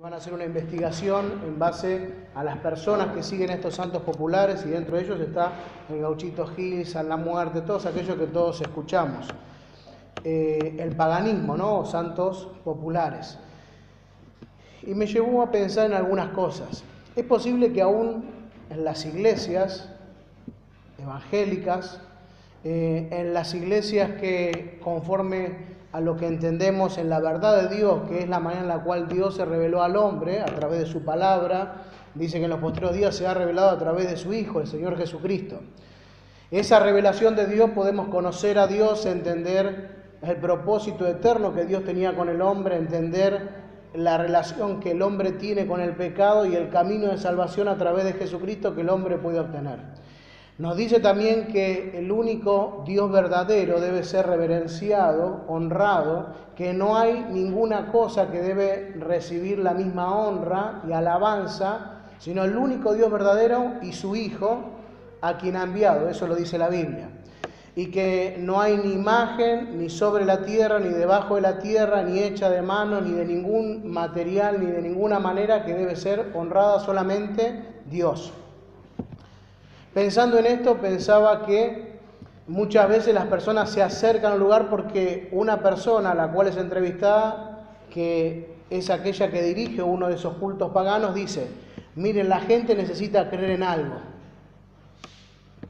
Van a hacer una investigación en base a las personas que siguen estos santos populares, y dentro de ellos está el Gauchito Gil, San la Muerte, todos aquellos que todos escuchamos. El paganismo, ¿no? Santos populares. Y me llevó a pensar en algunas cosas. Es posible que aún en las iglesias evangélicas, en las iglesias que conforme a lo que entendemos en la verdad de Dios, que es la manera en la cual Dios se reveló al hombre a través de su palabra, dice que en los posteriores días se ha revelado a través de su Hijo, el Señor Jesucristo. Esa revelación de Dios podemos conocer a Dios, entender el propósito eterno que Dios tenía con el hombre, entender la relación que el hombre tiene con el pecado y el camino de salvación a través de Jesucristo que el hombre puede obtener. Nos dice también que el único Dios verdadero debe ser reverenciado, honrado, que no hay ninguna cosa que debe recibir la misma honra y alabanza, sino el único Dios verdadero y su Hijo, a quien ha enviado, eso lo dice la Biblia. Y que no hay ni imagen, ni sobre la tierra, ni debajo de la tierra, ni hecha de mano, ni de ningún material, ni de ninguna manera que debe ser honrada solamente Dios. Pensando en esto, pensaba que muchas veces las personas se acercan al lugar porque una persona a la cual es entrevistada, que es aquella que dirige uno de esos cultos paganos, dice: miren, la gente necesita creer en algo.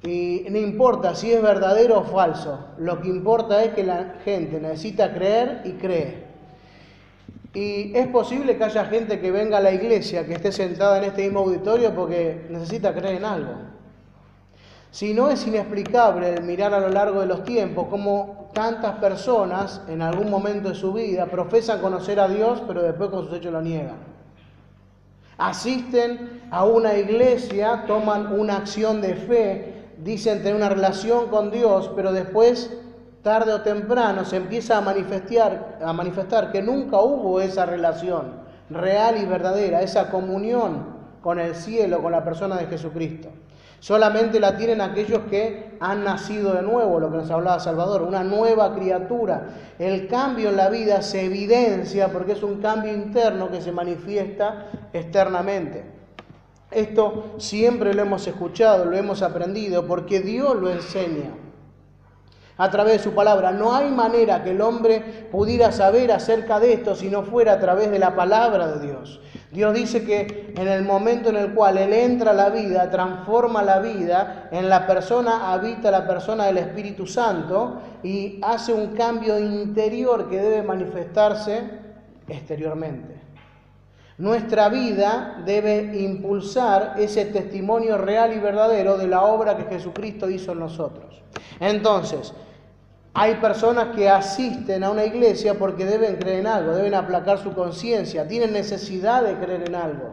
Y no importa si es verdadero o falso, lo que importa es que la gente necesita creer y cree. Y es posible que haya gente que venga a la iglesia, que esté sentada en este mismo auditorio porque necesita creer en algo. Si no, es inexplicable el mirar a lo largo de los tiempos cómo tantas personas en algún momento de su vida profesan conocer a Dios, pero después con sus hechos lo niegan. Asisten a una iglesia, toman una acción de fe, dicen tener una relación con Dios, pero después, tarde o temprano, se empieza a manifestar que nunca hubo esa relación real y verdadera, esa comunión con el cielo, con la persona de Jesucristo. Solamente la tienen aquellos que han nacido de nuevo, lo que nos hablaba Salvador, una nueva criatura. El cambio en la vida se evidencia porque es un cambio interno que se manifiesta externamente. Esto siempre lo hemos escuchado, lo hemos aprendido, porque Dios lo enseña a través de su palabra. No hay manera que el hombre pudiera saber acerca de esto si no fuera a través de la palabra de Dios. Dios dice que en el momento en el cual Él entra a la vida, transforma la vida, en la persona habita la persona del Espíritu Santo y hace un cambio interior que debe manifestarse exteriormente. Nuestra vida debe impulsar ese testimonio real y verdadero de la obra que Jesucristo hizo en nosotros. Entonces, hay personas que asisten a una iglesia porque deben creer en algo, deben aplacar su conciencia, tienen necesidad de creer en algo.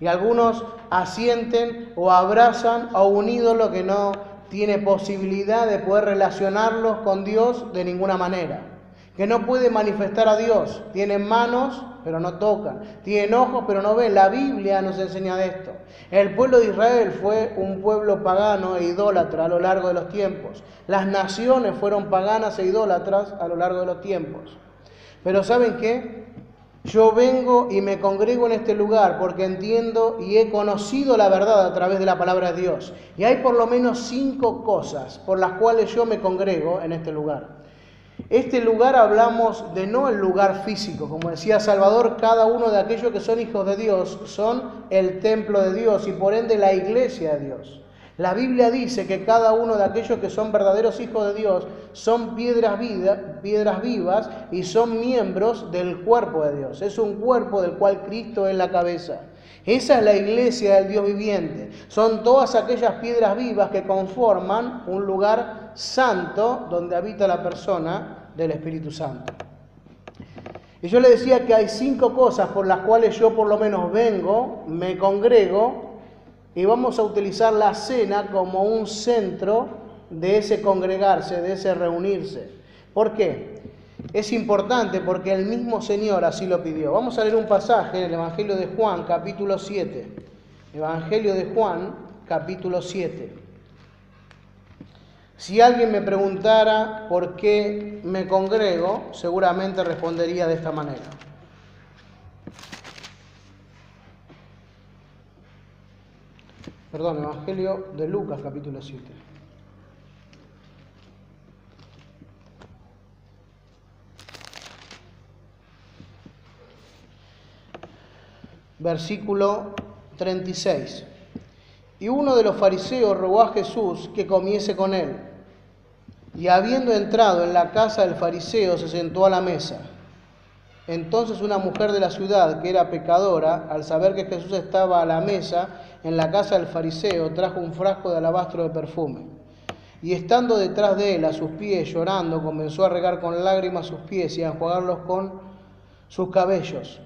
Y algunos asienten o abrazan a un ídolo que no tiene posibilidad de poder relacionarlos con Dios de ninguna manera, que no puede manifestar a Dios. Tienen manos, pero no tocan. Tienen ojos, pero no ven. La Biblia nos enseña de esto. El pueblo de Israel fue un pueblo pagano e idólatra a lo largo de los tiempos. Las naciones fueron paganas e idólatras a lo largo de los tiempos. Pero ¿saben qué? Yo vengo y me congrego en este lugar porque entiendo y he conocido la verdad a través de la palabra de Dios. Y hay por lo menos 5 cosas por las cuales yo me congrego en este lugar. Este lugar hablamos de no el lugar físico, como decía Salvador, cada uno de aquellos que son hijos de Dios son el templo de Dios y por ende la iglesia de Dios. La Biblia dice que cada uno de aquellos que son verdaderos hijos de Dios son piedras vivas y son miembros del cuerpo de Dios. Es un cuerpo del cual Cristo es la cabeza. Esa es la iglesia del Dios viviente. Son todas aquellas piedras vivas que conforman un lugar santo donde habita la persona del Espíritu Santo. Y yo le decía que hay 5 cosas por las cuales yo por lo menos vengo, me congrego y vamos a utilizar la cena como un centro de ese congregarse, de ese reunirse. ¿Por qué? Es importante porque el mismo Señor así lo pidió. Vamos a leer un pasaje en el Evangelio de Juan, capítulo 7. Evangelio de Juan, capítulo 7. Si alguien me preguntara por qué me congrego, seguramente respondería de esta manera. Evangelio de Lucas, capítulo 7. Versículo 36. Y uno de los fariseos rogó a Jesús que comiese con él. Y habiendo entrado en la casa del fariseo, se sentó a la mesa. Entonces una mujer de la ciudad, que era pecadora, al saber que Jesús estaba a la mesa en la casa del fariseo, trajo un frasco de alabastro de perfume. Y estando detrás de él, a sus pies, llorando, comenzó a regar con lágrimas sus pies y a enjuagarlos con sus cabellos.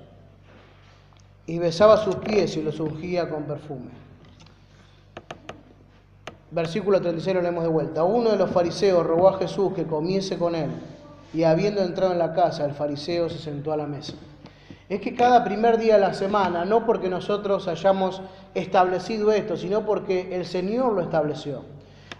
Y besaba sus pies y los ungía con perfume. Versículo 36 lo leemos de vuelta. Uno de los fariseos rogó a Jesús que comiese con él. Y habiendo entrado en la casa, el fariseo se sentó a la mesa. Es que cada primer día de la semana, no porque nosotros hayamos establecido esto, sino porque el Señor lo estableció.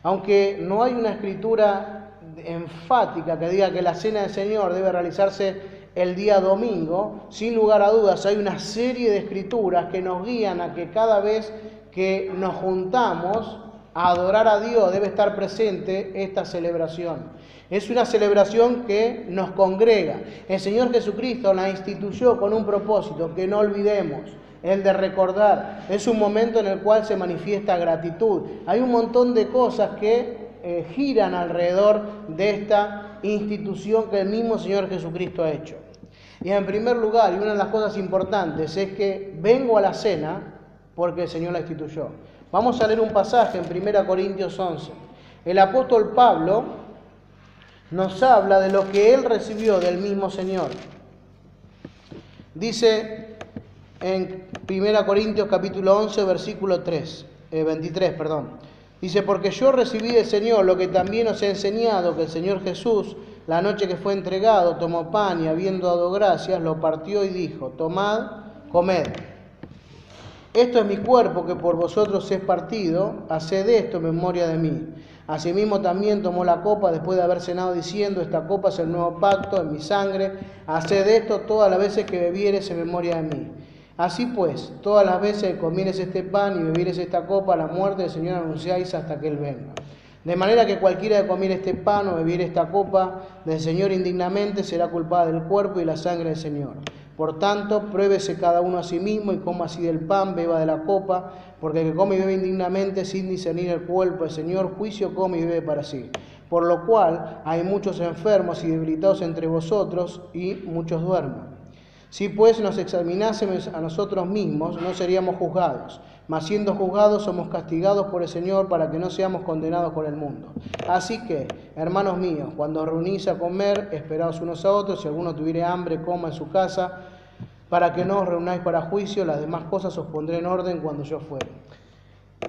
Aunque no hay una escritura enfática que diga que la cena del Señor debe realizarse el día domingo, sin lugar a dudas hay una serie de escrituras que nos guían a que cada vez que nos juntamos a adorar a Dios debe estar presente esta celebración. Es una celebración que nos congrega. El Señor Jesucristo la instituyó con un propósito que no olvidemos, el de recordar. Es un momento en el cual se manifiesta gratitud. Hay un montón de cosas que giran alrededor de esta institución que el mismo Señor Jesucristo ha hecho. Y en primer lugar, y una de las cosas importantes, es que vengo a la cena porque el Señor la instituyó. Vamos a leer un pasaje en 1 Corintios 11. El apóstol Pablo nos habla de lo que él recibió del mismo Señor. Dice en 1 Corintios capítulo 11, versículo 23. Dice, porque yo recibí del Señor lo que también os he enseñado, que el Señor Jesús, la noche que fue entregado, tomó pan y habiendo dado gracias, lo partió y dijo, tomad, comed. Esto es mi cuerpo que por vosotros es partido, haced esto en memoria de mí. Asimismo también tomó la copa después de haber cenado diciendo, esta copa es el nuevo pacto en mi sangre, haced esto todas las veces que bebieres en memoria de mí. Así pues, todas las veces que comieres este pan y bebieres esta copa, la muerte del Señor anunciáis hasta que Él venga. De manera que cualquiera que comiere este pan o bebiere esta copa del Señor indignamente será culpado del cuerpo y la sangre del Señor. Por tanto, pruébese cada uno a sí mismo y coma así del pan, beba de la copa, porque el que come y bebe indignamente sin discernir el cuerpo del Señor, juicio come y bebe para sí. Por lo cual hay muchos enfermos y debilitados entre vosotros y muchos duermen. Si pues nos examinásemos a nosotros mismos, no seríamos juzgados, mas siendo juzgados somos castigados por el Señor para que no seamos condenados por el mundo. Así que, hermanos míos, cuando os reunís a comer, esperaos unos a otros, si alguno tuviere hambre, coma en su casa, para que no os reunáis para juicio, las demás cosas os pondré en orden cuando yo fuere.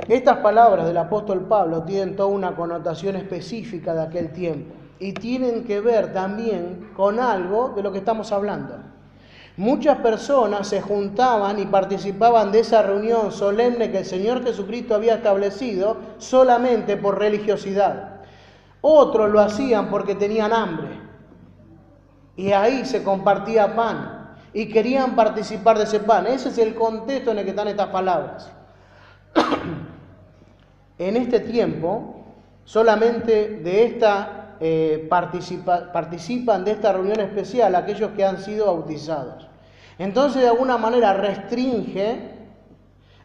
Estas palabras del apóstol Pablo tienen toda una connotación específica de aquel tiempo y tienen que ver también con algo de lo que estamos hablando. Muchas personas se juntaban y participaban de esa reunión solemne que el Señor Jesucristo había establecido solamente por religiosidad. Otros lo hacían porque tenían hambre y ahí se compartía pan y querían participar de ese pan. Ese es el contexto en el que están estas palabras. En este tiempo, solamente de esta participan de esta reunión especial aquellos que han sido bautizados. Entonces, de alguna manera, restringe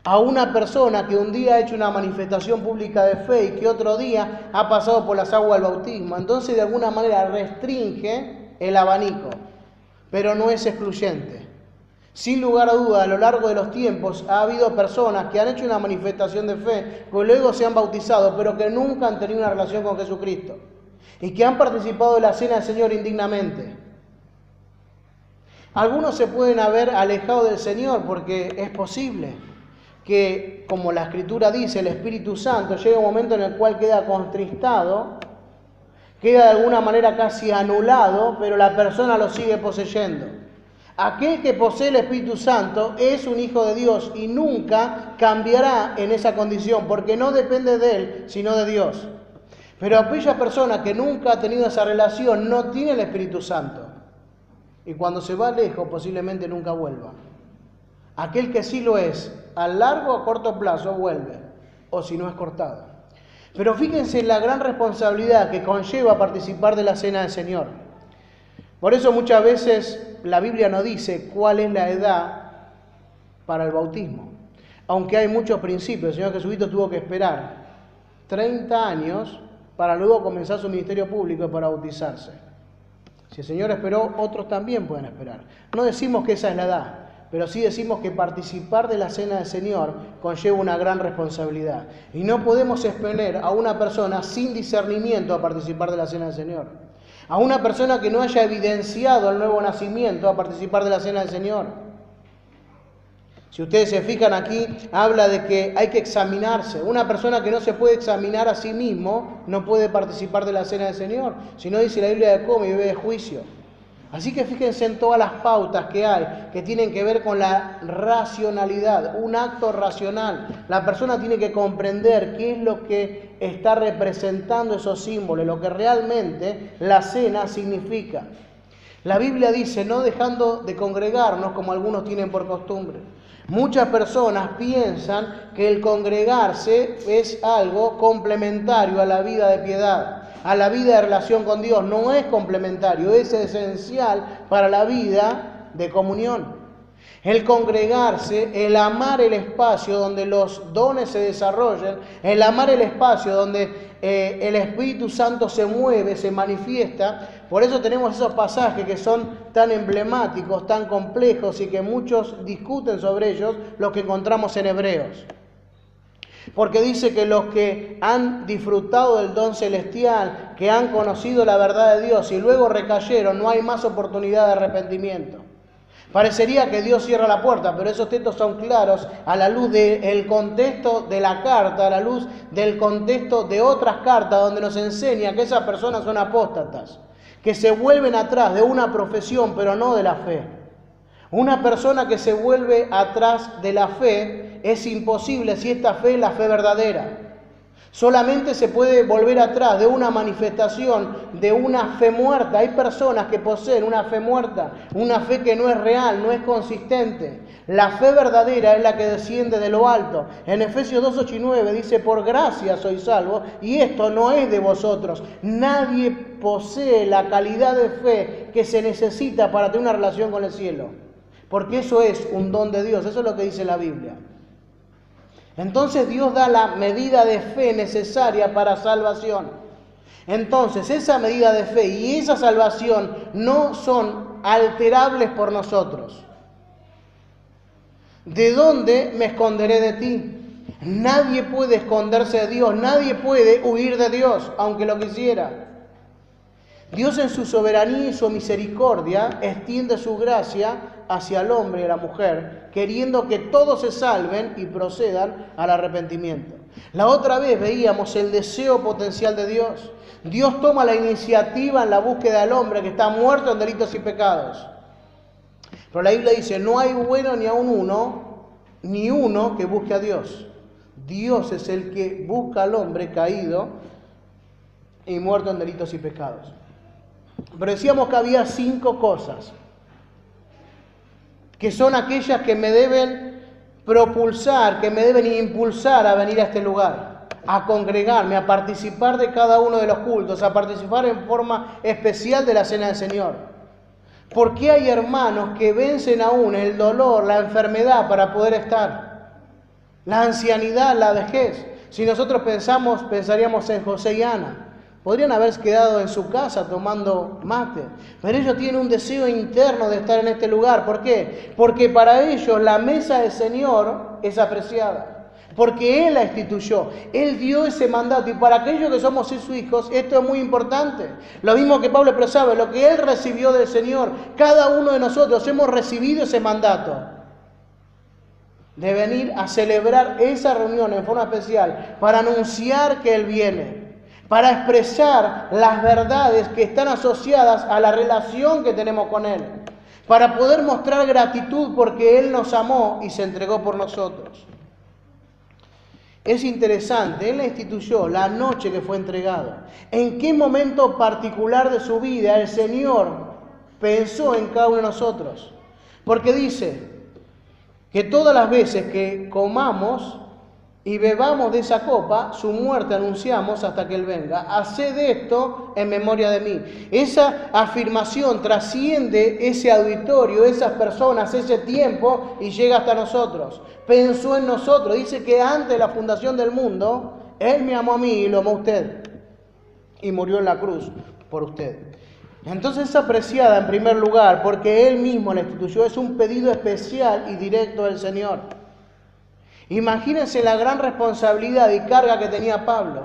a una persona que un día ha hecho una manifestación pública de fe y que otro día ha pasado por las aguas del bautismo. Entonces, de alguna manera, restringe el abanico, pero no es excluyente. Sin lugar a duda, a lo largo de los tiempos ha habido personas que han hecho una manifestación de fe, que luego se han bautizado, pero que nunca han tenido una relación con Jesucristo y que han participado de la cena del Señor indignamente. Algunos se pueden haber alejado del Señor porque es posible que, como la Escritura dice, el Espíritu Santo llega un momento en el cual queda contristado, queda de alguna manera casi anulado, pero la persona lo sigue poseyendo. Aquel que posee el Espíritu Santo es un hijo de Dios y nunca cambiará en esa condición porque no depende de él, sino de Dios. Pero aquella persona que nunca ha tenido esa relación no tiene el Espíritu Santo. Y cuando se va lejos posiblemente nunca vuelva. Aquel que sí lo es, a largo o a corto plazo vuelve. o si no es cortado. Pero fíjense en la gran responsabilidad que conlleva participar de la cena del Señor. Por eso muchas veces la Biblia no dice cuál es la edad para el bautismo. Aunque hay muchos principios, el Señor Jesucristo tuvo que esperar 30 años para luego comenzar su ministerio público y para bautizarse. Si el Señor esperó, otros también pueden esperar. No decimos que esa es la edad, pero sí decimos que participar de la cena del Señor conlleva una gran responsabilidad. Y no podemos exponer a una persona sin discernimiento a participar de la cena del Señor. A una persona que no haya evidenciado el nuevo nacimiento a participar de la cena del Señor. Si ustedes se fijan aquí, habla de que hay que examinarse. Una persona que no se puede examinar a sí mismo no puede participar de la cena del Señor. Si no, dice la Biblia, de come y bebe de juicio. Así que fíjense en todas las pautas que hay, que tienen que ver con la racionalidad, un acto racional. La persona tiene que comprender qué es lo que está representando esos símbolos, lo que realmente la cena significa. La Biblia dice, no dejando de congregarnos como algunos tienen por costumbre. Muchas personas piensan que el congregarse es algo complementario a la vida de piedad, a la vida de relación con Dios. No es complementario, es esencial para la vida de comunión. El congregarse, el amar el espacio donde los dones se desarrollan, el amar el espacio donde el Espíritu Santo se mueve, se manifiesta. Por eso tenemos esos pasajes que son tan emblemáticos, tan complejos y que muchos discuten sobre ellos, los que encontramos en Hebreos. Porque dice que los que han disfrutado del don celestial, que han conocido la verdad de Dios y luego recayeron, no hay más oportunidad de arrepentimiento. Parecería que Dios cierra la puerta, pero esos textos son claros a la luz del contexto de la carta, a la luz del contexto de otras cartas donde nos enseña que esas personas son apóstatas, que se vuelven atrás de una profesión, pero no de la fe. Una persona que se vuelve atrás de la fe es imposible si esta fe es la fe verdadera. Solamente se puede volver atrás de una manifestación, de una fe muerta. Hay personas que poseen una fe muerta, una fe que no es real, no es consistente. La fe verdadera es la que desciende de lo alto. En Efesios 2, 8 y 9 dice, por gracia sois salvos, y esto no es de vosotros. Nadie posee la calidad de fe que se necesita para tener una relación con el cielo. Porque eso es un don de Dios, eso es lo que dice la Biblia. Entonces Dios da la medida de fe necesaria para salvación. Entonces esa medida de fe y esa salvación no son alterables por nosotros. ¿De dónde me esconderé de ti? Nadie puede esconderse de Dios, nadie puede huir de Dios, aunque lo quisiera. Dios en su soberanía y su misericordia extiende su gracia hacia el hombre y a la mujer, queriendo que todos se salven y procedan al arrepentimiento. La otra vez veíamos el deseo potencial de Dios. Dios toma la iniciativa en la búsqueda del hombre que está muerto en delitos y pecados. Pero la Biblia dice, no hay bueno ni aun uno, ni uno que busque a Dios. Dios es el que busca al hombre caído y muerto en delitos y pecados. Pero decíamos que había 5 cosas que son aquellas que me deben propulsar, que me deben impulsar a venir a este lugar, a congregarme, a participar de cada uno de los cultos, a participar en forma especial de la cena del Señor. ¿Por qué hay hermanos que vencen aún el dolor, la enfermedad para poder estar? La ancianidad, la vejez. Si nosotros pensaríamos en José y Ana. Podrían haberse quedado en su casa tomando mate, pero ellos tienen un deseo interno de estar en este lugar. ¿Por qué? Porque para ellos la mesa del Señor es apreciada, porque Él la instituyó, Él dio ese mandato, y para aquellos que somos sus hijos esto es muy importante. Lo mismo que Pablo expresaba, lo que Él recibió del Señor, cada uno de nosotros hemos recibido ese mandato de venir a celebrar esa reunión en forma especial para anunciar que Él viene, para expresar las verdades que están asociadas a la relación que tenemos con Él, para poder mostrar gratitud porque Él nos amó y se entregó por nosotros. Es interesante, Él la instituyó la noche que fue entregado. ¿En qué momento particular de su vida el Señor pensó en cada uno de nosotros? Porque dice que todas las veces que comamos y bebamos de esa copa, su muerte anunciamos hasta que Él venga. Haced esto en memoria de mí. Esa afirmación trasciende ese auditorio, esas personas, ese tiempo y llega hasta nosotros. Pensó en nosotros. Dice que antes de la fundación del mundo, Él me amó a mí y lo amó a usted. Y murió en la cruz por usted. Entonces es apreciada en primer lugar porque Él mismo la instituyó. Es un pedido especial y directo del Señor. Imagínense la gran responsabilidad y carga que tenía Pablo.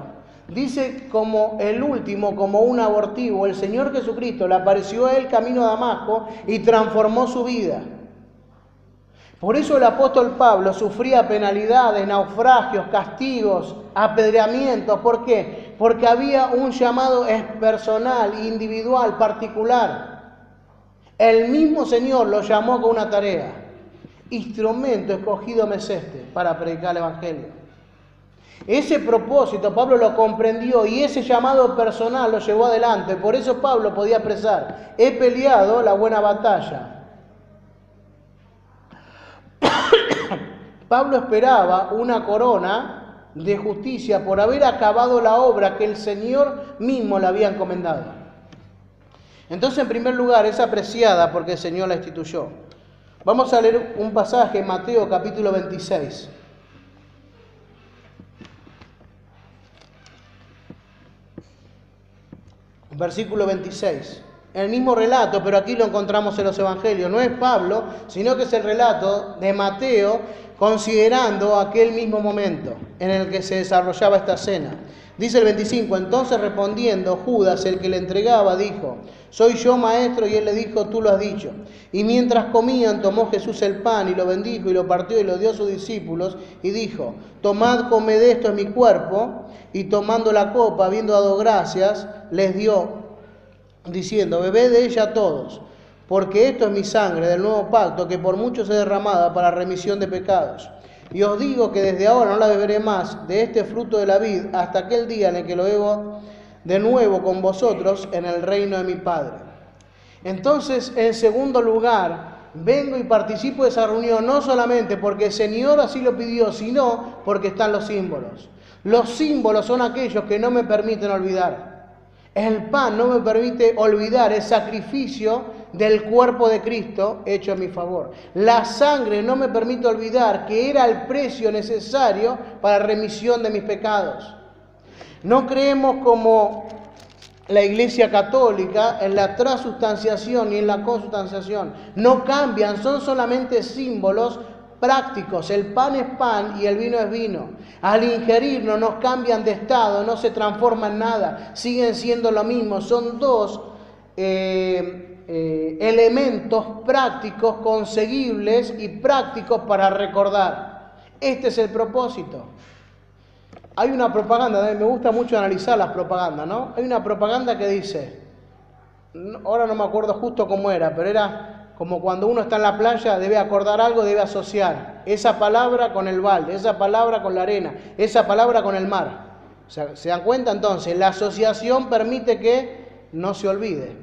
Dice como el último, como un abortivo, el Señor Jesucristo le apareció a él camino a Damasco y transformó su vida. Por eso el apóstol Pablo sufría penalidades, naufragios, castigos, apedreamientos. ¿Por qué? Porque había un llamado personal, individual, particular. El mismo Señor lo llamó con una tarea. Instrumento escogido me es este para predicar el Evangelio. Ese propósito Pablo lo comprendió y ese llamado personal lo llevó adelante. Por eso Pablo podía expresar: he peleado la buena batalla. Pablo esperaba una corona de justicia por haber acabado la obra que el Señor mismo le había encomendado. Entonces, en primer lugar, es apreciada porque el Señor la instituyó. Vamos a leer un pasaje en Mateo capítulo 26. Versículo 26. El mismo relato, pero aquí lo encontramos en los evangelios. No es Pablo, sino que es el relato de Mateo considerando aquel mismo momento en el que se desarrollaba esta cena. Dice el 25, entonces respondiendo Judas, el que le entregaba, dijo: soy yo, maestro, y él le dijo: tú lo has dicho. Y mientras comían, tomó Jesús el pan y lo bendijo y lo partió y lo dio a sus discípulos y dijo: tomad, comed, esto es mi cuerpo. Y tomando la copa, habiendo dado gracias, les dio, diciendo: bebed de ella todos, porque esto es mi sangre del nuevo pacto, que por muchos es derramada para remisión de pecados. Y os digo que desde ahora no la beberé más de este fruto de la vid hasta aquel día en el que lo bebo de nuevo con vosotros en el reino de mi Padre. Entonces, en segundo lugar, vengo y participo de esa reunión no solamente porque el Señor así lo pidió, sino porque están los símbolos. Los símbolos son aquellos que no me permiten olvidar. El pan no me permite olvidar el sacrificio del cuerpo de Cristo hecho a mi favor. La sangre no me permite olvidar que era el precio necesario para remisión de mis pecados. No creemos como la Iglesia Católica en la transustanciación ni en la consubstanciación. No cambian, son solamente símbolos prácticos. El pan es pan y el vino es vino. Al ingerirlo no cambian de estado, no se transforman en nada, siguen siendo lo mismo. Son dos elementos prácticos, conseguibles y prácticos para recordar. Este es el propósito. Hay una propaganda, me gusta mucho analizar las propagandas, ¿no? Hay una propaganda que dice, ahora no me acuerdo justo cómo era, pero era como cuando uno está en la playa, debe acordar algo, debe asociar esa palabra con el balde, esa palabra con la arena, esa palabra con el mar. O sea, ¿se dan cuenta? Entonces, la asociación permite que no se olvide.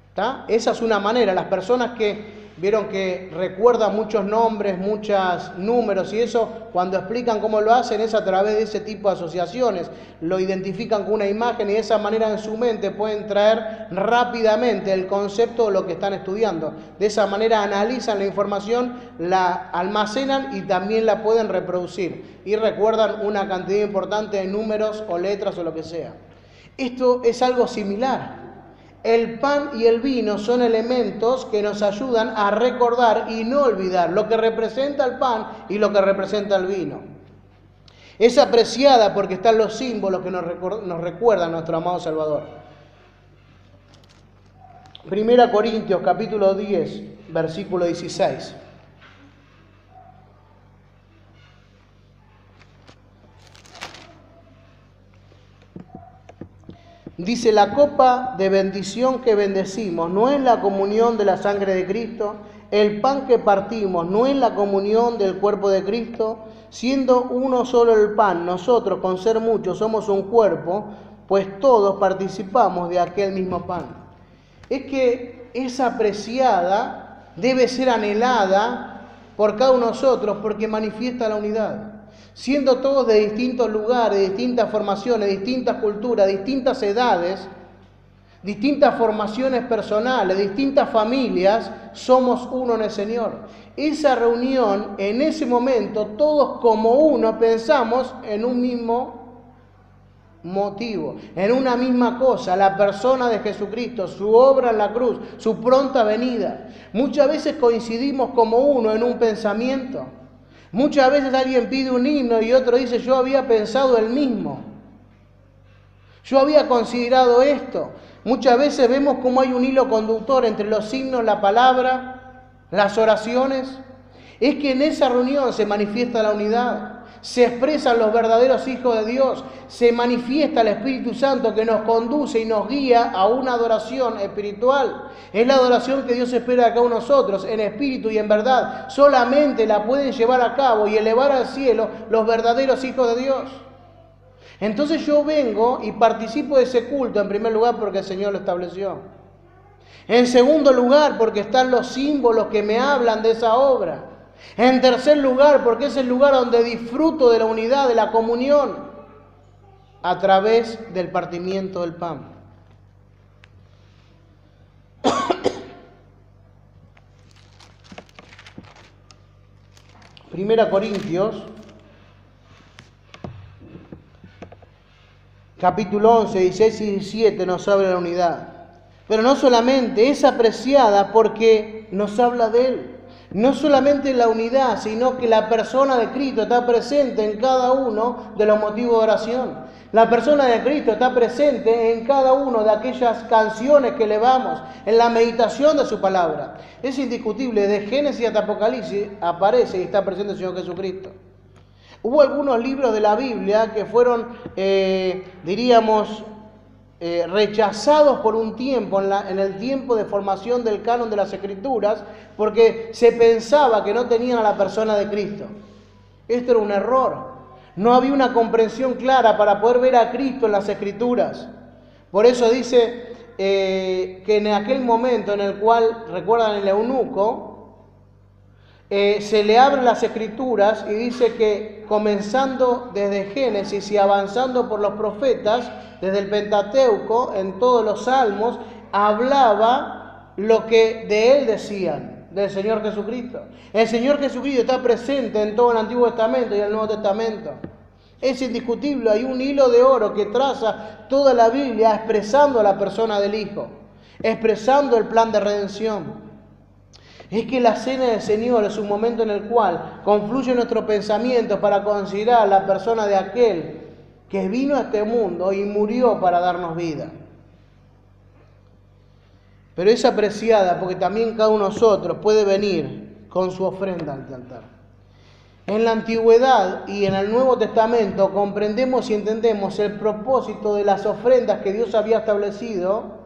¿Está? Esa es una manera. Las personas que vieron que recuerdan muchos nombres, muchos números y eso, cuando explican cómo lo hacen es a través de ese tipo de asociaciones. Lo identifican con una imagen y de esa manera en su mente pueden traer rápidamente el concepto de lo que están estudiando. De esa manera analizan la información, la almacenan y también la pueden reproducir. Y recuerdan una cantidad importante de números o letras o lo que sea. Esto es algo similar. El pan y el vino son elementos que nos ayudan a recordar y no olvidar lo que representa el pan y lo que representa el vino. Es apreciada porque están los símbolos que nos recuerdan a nuestro amado Salvador. 1 Corintios capítulo 10, versículo 16. Dice, la copa de bendición que bendecimos no es la comunión de la sangre de Cristo, el pan que partimos no es la comunión del cuerpo de Cristo, siendo uno solo el pan, nosotros con ser muchos somos un cuerpo, pues todos participamos de aquel mismo pan. Es que es apreciada, debe ser anhelada por cada uno de nosotros porque manifiesta la unidad. siendo todos de distintos lugares, distintas formaciones, distintas culturas, distintas edades, distintas formaciones personales, distintas familias, somos uno en el Señor. Esa reunión, en ese momento, todos como uno pensamos en un mismo motivo, en una misma cosa, la persona de Jesucristo, su obra en la cruz, su pronta venida. Muchas veces coincidimos como uno en un pensamiento. Muchas veces alguien pide un himno y otro dice, yo había pensado el mismo. Yo había considerado esto. Muchas veces vemos cómo hay un hilo conductor entre los himnos, la palabra, las oraciones. Es que en esa reunión se manifiesta la unidad. Se expresan los verdaderos hijos de Dios, se manifiesta el Espíritu Santo que nos conduce y nos guía a una adoración espiritual. Es la adoración que Dios espera de cada uno de nosotros, en espíritu y en verdad. Solamente la pueden llevar a cabo y elevar al cielo los verdaderos hijos de Dios. Entonces yo vengo y participo de ese culto, en primer lugar porque el Señor lo estableció. En segundo lugar porque están los símbolos que me hablan de esa obra. En tercer lugar, porque es el lugar donde disfruto de la unidad, de la comunión, a través del partimiento del pan. Primera Corintios, capítulo 11, 16 y 17 nos habla de la unidad. Pero no solamente, es apreciada porque nos habla de Él. No solamente la unidad, sino que la persona de Cristo está presente en cada uno de los motivos de oración. La persona de Cristo está presente en cada una de aquellas canciones que elevamos, en la meditación de su palabra. Es indiscutible, de Génesis hasta Apocalipsis aparece y está presente el Señor Jesucristo. Hubo algunos libros de la Biblia que fueron, rechazados por un tiempo, en el tiempo de formación del canon de las Escrituras, porque se pensaba que no tenían a la persona de Cristo. Esto era un error. No había una comprensión clara para poder ver a Cristo en las Escrituras. Por eso dice que en aquel momento en el cual, recuerdan el eunuco, se le abren las Escrituras y dice que comenzando desde Génesis y avanzando por los profetas, desde el Pentateuco, en todos los salmos, hablaba lo que de él decían, del Señor Jesucristo. El Señor Jesucristo está presente en todo el Antiguo Testamento y el Nuevo Testamento. Es indiscutible, hay un hilo de oro que traza toda la Biblia expresando a la persona del Hijo, expresando el plan de redención. Es que la cena del Señor es un momento en el cual confluye nuestro pensamiento para considerar la persona de aquel que vino a este mundo y murió para darnos vida. Pero es apreciada porque también cada uno de nosotros puede venir con su ofrenda al altar. En la antigüedad y en el Nuevo Testamento comprendemos y entendemos el propósito de las ofrendas que Dios había establecido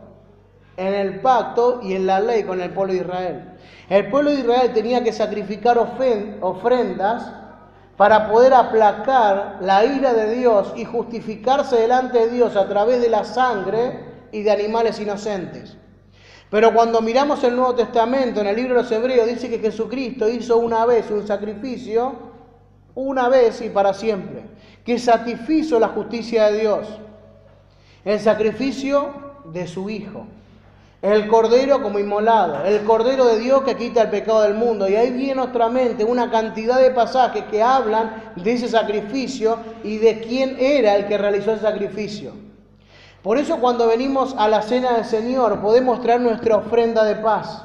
en el pacto y en la ley con el pueblo de Israel. El pueblo de Israel tenía que sacrificar ofrendas para poder aplacar la ira de Dios y justificarse delante de Dios a través de la sangre y de animales inocentes. Pero cuando miramos el Nuevo Testamento, en el libro de los Hebreos, dice que Jesucristo hizo una vez un sacrificio, una vez y para siempre, que satisfizo la justicia de Dios, el sacrificio de su Hijo. El Cordero como inmolado, el Cordero de Dios que quita el pecado del mundo. Y ahí viene a nuestra mente una cantidad de pasajes que hablan de ese sacrificio y de quién era el que realizó ese sacrificio. Por eso cuando venimos a la cena del Señor podemos traer nuestra ofrenda de paz.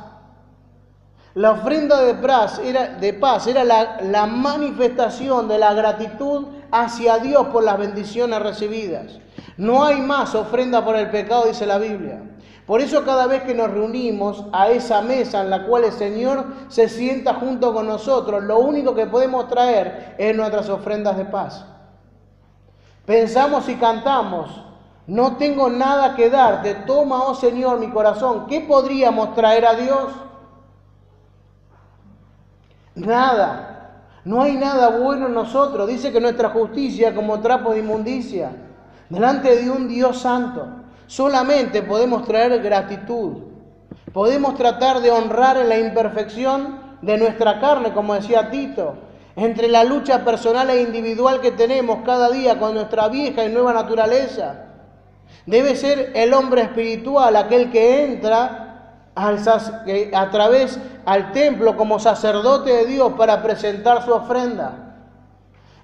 La ofrenda de paz era la manifestación de la gratitud hacia Dios por las bendiciones recibidas. No hay más ofrenda por el pecado, dice la Biblia. Por eso cada vez que nos reunimos a esa mesa en la cual el Señor se sienta junto con nosotros, lo único que podemos traer es nuestras ofrendas de paz. Pensamos y cantamos, no tengo nada que darte, toma, oh Señor, mi corazón. ¿Qué podríamos traer a Dios? Nada. No hay nada bueno en nosotros. Dice que nuestra justicia es como trapo de inmundicia delante de un Dios santo. Solamente podemos traer gratitud. Podemos tratar de honrar en la imperfección de nuestra carne, como decía Tito. entre la lucha personal e individual que tenemos cada día con nuestra vieja y nueva naturaleza. Debe ser el hombre espiritual, aquel que entra a través al templo como sacerdote de Dios para presentar su ofrenda.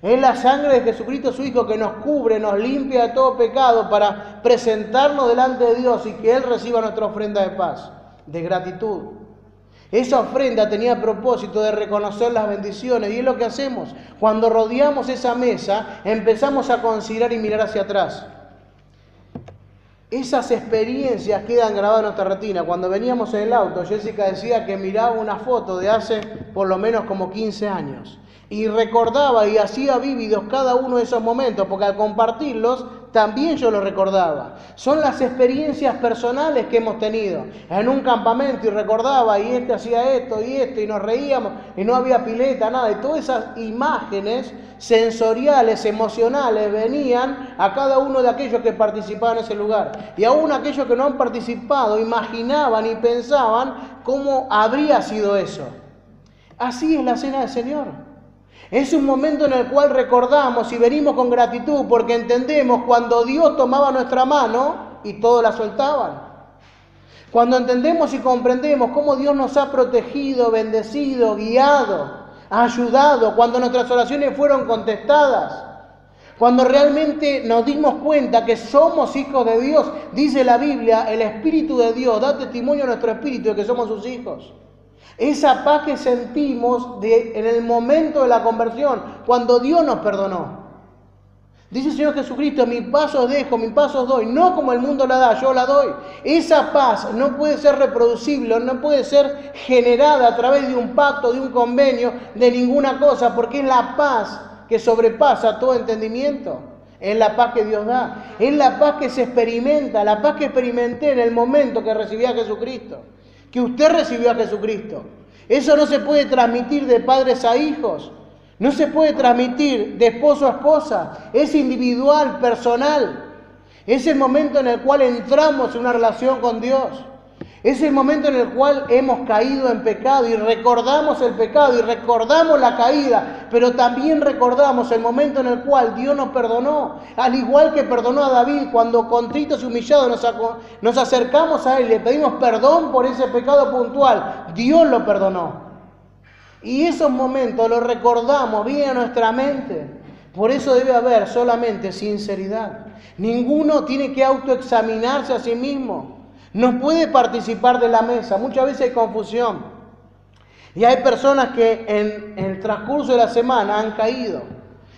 Es la sangre de Jesucristo, su Hijo, que nos cubre, nos limpia de todo pecado para presentarnos delante de Dios y que Él reciba nuestra ofrenda de paz, de gratitud. Esa ofrenda tenía propósito de reconocer las bendiciones y es lo que hacemos. Cuando rodeamos esa mesa, empezamos a considerar y mirar hacia atrás. Esas experiencias quedan grabadas en nuestra retina. Cuando veníamos en el auto, Jessica decía que miraba una foto de hace por lo menos como 15 años. Y recordaba y hacía vívidos cada uno de esos momentos, porque al compartirlos también yo los recordaba. Son las experiencias personales que hemos tenido en un campamento y recordaba y hacía esto y nos reíamos y no había pileta, nada. Y todas esas imágenes sensoriales, emocionales venían a cada uno de aquellos que participaban en ese lugar. Y aún aquellos que no han participado imaginaban y pensaban cómo habría sido eso. Así es la cena del Señor. Es un momento en el cual recordamos y venimos con gratitud porque entendemos cuando Dios tomaba nuestra mano y todos la soltaban. Cuando entendemos y comprendemos cómo Dios nos ha protegido, bendecido, guiado, ayudado, cuando nuestras oraciones fueron contestadas. Cuando realmente nos dimos cuenta que somos hijos de Dios, dice la Biblia, el Espíritu de Dios da testimonio a nuestro espíritu de que somos sus hijos. Esa paz que sentimos en el momento de la conversión, cuando Dios nos perdonó. Dice el Señor Jesucristo, mi paz os dejo, mi paz os doy, no como el mundo la da, yo la doy. Esa paz no puede ser reproducible, no puede ser generada a través de un pacto, de un convenio, de ninguna cosa, porque es la paz que sobrepasa todo entendimiento. Es la paz que Dios da, es la paz que se experimenta, la paz que experimenté en el momento que recibí a Jesucristo. Que usted recibió a Jesucristo. Eso no se puede transmitir de padres a hijos. No se puede transmitir de esposo a esposa. Es individual, personal. Es el momento en el cual entramos en una relación con Dios. Es el momento en el cual hemos caído en pecado y recordamos el pecado y recordamos la caída, pero también recordamos el momento en el cual Dios nos perdonó, al igual que perdonó a David cuando contritos y humillados nos acercamos a Él y le pedimos perdón por ese pecado puntual. Dios lo perdonó. Y esos momentos los recordamos bien a nuestra mente. Por eso debe haber solamente sinceridad. Ninguno tiene que autoexaminarse a sí mismo. No puede participar de la mesa. Muchas veces hay confusión. Y hay personas que en el transcurso de la semana han caído.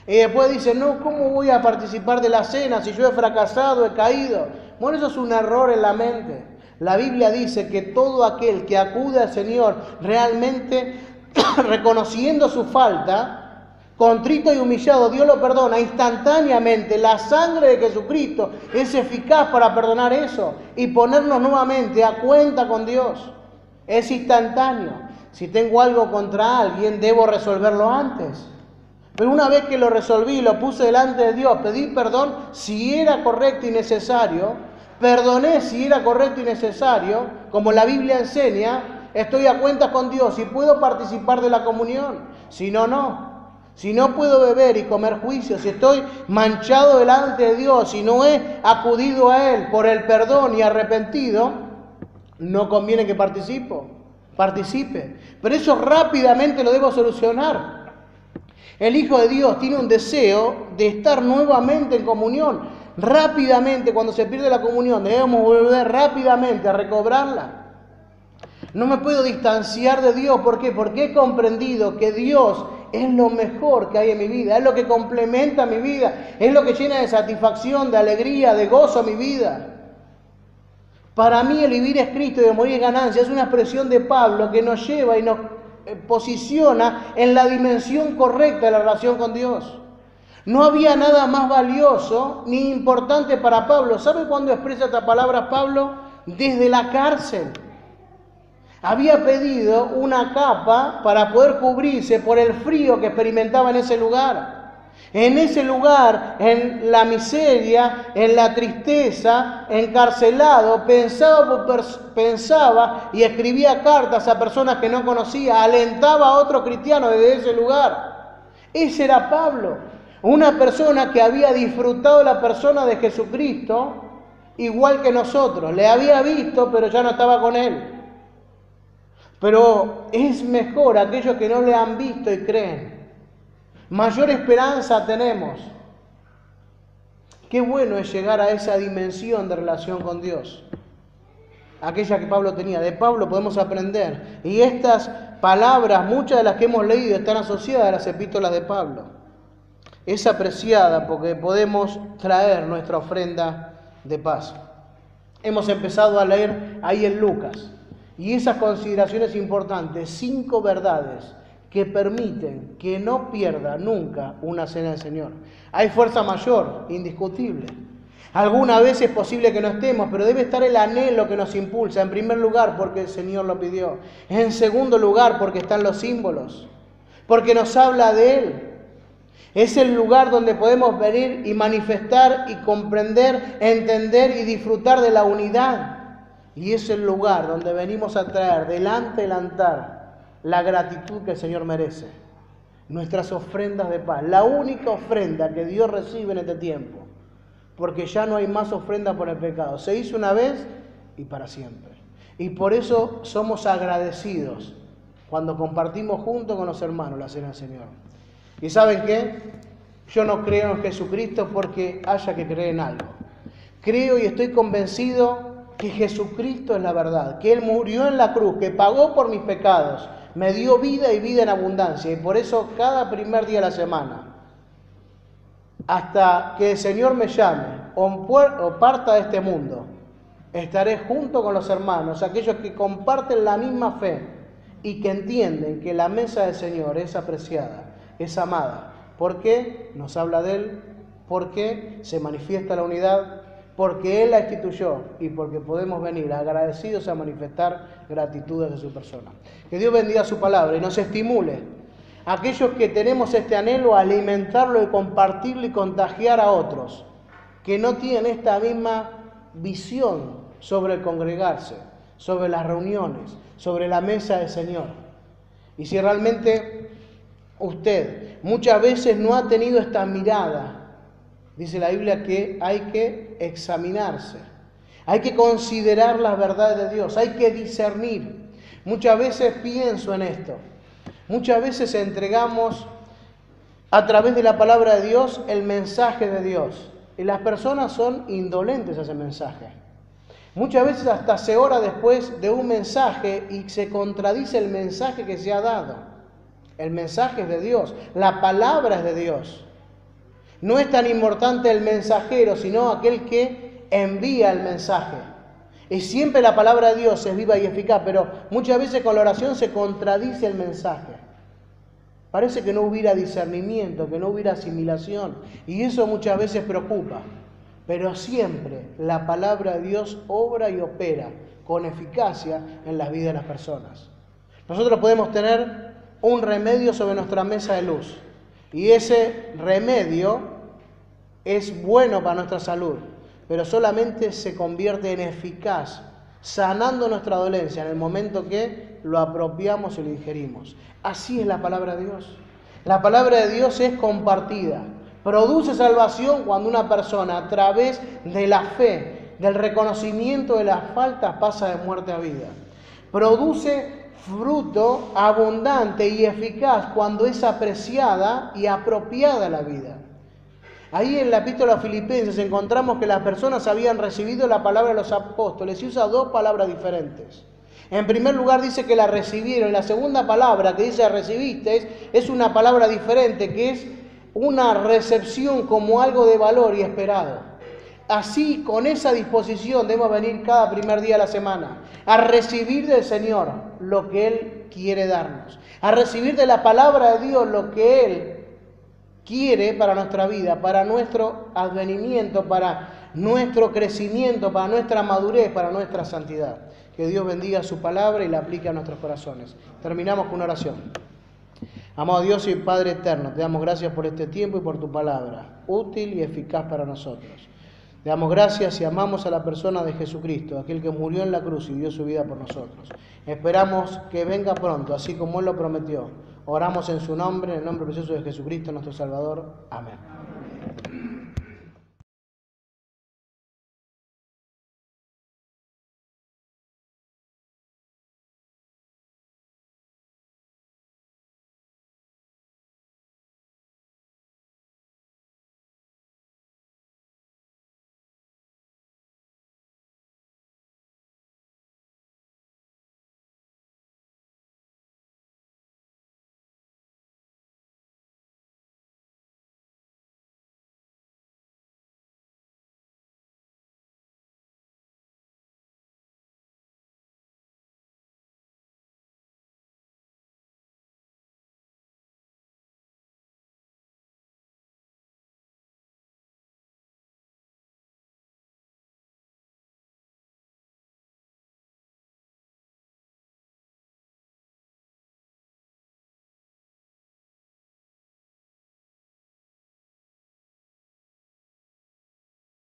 Y después dicen, no, ¿cómo voy a participar de la cena si yo he fracasado, he caído? Bueno, eso es un error en la mente. La Biblia dice que todo aquel que acude al Señor realmente reconociendo su falta, contrito y humillado, Dios lo perdona instantáneamente. La sangre de Jesucristo es eficaz para perdonar eso y ponernos nuevamente a cuenta con Dios. Es instantáneo. Si tengo algo contra alguien, debo resolverlo antes. Pero una vez que lo resolví, lo puse delante de Dios, pedí perdón si era correcto y necesario, perdoné si era correcto y necesario, como la Biblia enseña, estoy a cuentas con Dios y puedo participar de la comunión. Si no, no. Si no puedo beber y comer juicio, si estoy manchado delante de Dios y no he acudido a Él por el perdón y arrepentido, no conviene que participe. Pero eso rápidamente lo debo solucionar. El Hijo de Dios tiene un deseo de estar nuevamente en comunión. Rápidamente, cuando se pierde la comunión, debemos volver rápidamente a recobrarla. No me puedo distanciar de Dios. ¿Por qué? Porque he comprendido que Dios es lo mejor que hay en mi vida, es lo que complementa mi vida, es lo que llena de satisfacción, de alegría, de gozo mi vida. Para mí el vivir es Cristo y el morir es ganancia. Es una expresión de Pablo que nos lleva y nos posiciona en la dimensión correcta de la relación con Dios. No había nada más valioso ni importante para Pablo. ¿Sabe cuándo expresa esta palabra Pablo? Desde la cárcel. Había pedido una capa para poder cubrirse por el frío que experimentaba en ese lugar. En ese lugar, en la miseria, en la tristeza, encarcelado, pensaba y escribía cartas a personas que no conocía, alentaba a otros cristianos desde ese lugar. Ese era Pablo, una persona que había disfrutado la persona de Jesucristo igual que nosotros. Le había visto, pero ya no estaba con él. Pero es mejor aquellos que no le han visto y creen. Mayor esperanza tenemos. Qué bueno es llegar a esa dimensión de relación con Dios. Aquella que Pablo tenía. De Pablo podemos aprender. Y estas palabras, muchas de las que hemos leído, están asociadas a las epístolas de Pablo. Es apreciada porque podemos traer nuestra ofrenda de paz. Hemos empezado a leer ahí en Lucas. Y esas consideraciones importantes, 5 verdades que permiten que no pierda nunca una cena del Señor. Hay fuerza mayor, indiscutible. Alguna vez es posible que no estemos, pero debe estar el anhelo que nos impulsa. En primer lugar, porque el Señor lo pidió. En segundo lugar, porque están los símbolos. Porque nos habla de Él. Es el lugar donde podemos venir y manifestar y comprender, entender y disfrutar de la unidad. Y es el lugar donde venimos a traer delante del altar la gratitud que el Señor merece. Nuestras ofrendas de paz. La única ofrenda que Dios recibe en este tiempo. Porque ya no hay más ofrenda por el pecado. Se hizo una vez y para siempre. Y por eso somos agradecidos cuando compartimos junto con los hermanos la cena del Señor. ¿Y saben qué? Yo no creo en Jesucristo porque haya que creer en algo. Creo y estoy convencido que Jesucristo es la verdad, que Él murió en la cruz, que pagó por mis pecados, me dio vida y vida en abundancia. Y por eso cada primer día de la semana, hasta que el Señor me llame o parta de este mundo, estaré junto con los hermanos, aquellos que comparten la misma fe y que entienden que la mesa del Señor es apreciada, es amada, porque nos habla de Él, porque se manifiesta la unidad, porque Él la instituyó y porque podemos venir agradecidos a manifestar gratitud de su persona. Que Dios bendiga su palabra y nos estimule a aquellos que tenemos este anhelo a alimentarlo y compartirlo y contagiar a otros que no tienen esta misma visión sobre el congregarse, sobre las reuniones, sobre la mesa del Señor. Y si realmente usted muchas veces no ha tenido esta mirada, dice la Biblia que hay que examinarse, hay que considerar las verdades de Dios, hay que discernir. Muchas veces pienso en esto, muchas veces entregamos a través de la palabra de Dios el mensaje de Dios y las personas son indolentes a ese mensaje. Muchas veces hasta se ora después de un mensaje y se contradice el mensaje que se ha dado. El mensaje es de Dios, la palabra es de Dios. No es tan importante el mensajero, sino aquel que envía el mensaje. Y siempre la palabra de Dios es viva y eficaz, pero muchas veces con la oración se contradice el mensaje. Parece que no hubiera discernimiento, que no hubiera asimilación, y eso muchas veces preocupa. Pero siempre la palabra de Dios obra y opera con eficacia en las vidas de las personas. Nosotros podemos tener un remedio sobre nuestra mesa de luz. Y ese remedio es bueno para nuestra salud, pero solamente se convierte en eficaz, sanando nuestra dolencia en el momento que lo apropiamos y lo ingerimos. Así es la palabra de Dios. La palabra de Dios es compartida. Produce salvación cuando una persona a través de la fe, del reconocimiento de las faltas, pasa de muerte a vida. Produce fruto abundante y eficaz cuando es apreciada y apropiada la vida. Ahí en la epístola a los Filipenses encontramos que las personas habían recibido la palabra de los apóstoles y usa 2 palabras diferentes. En primer lugar dice que la recibieron, y la segunda palabra que dice recibiste es una palabra diferente, que es una recepción como algo de valor y esperado. Así, con esa disposición debemos venir cada primer día de la semana a recibir del Señor lo que Él quiere darnos, a recibir de la palabra de Dios lo que Él quiere para nuestra vida, para nuestro advenimiento, para nuestro crecimiento, para nuestra madurez, para nuestra santidad. Que Dios bendiga su palabra y la aplique a nuestros corazones. Terminamos con una oración. Amado Dios y Padre eterno, te damos gracias por este tiempo y por tu palabra, útil y eficaz para nosotros. Te damos gracias y amamos a la persona de Jesucristo, aquel que murió en la cruz y dio su vida por nosotros. Esperamos que venga pronto, así como Él lo prometió. Oramos en su nombre, en el nombre precioso de Jesucristo, nuestro Salvador. Amén.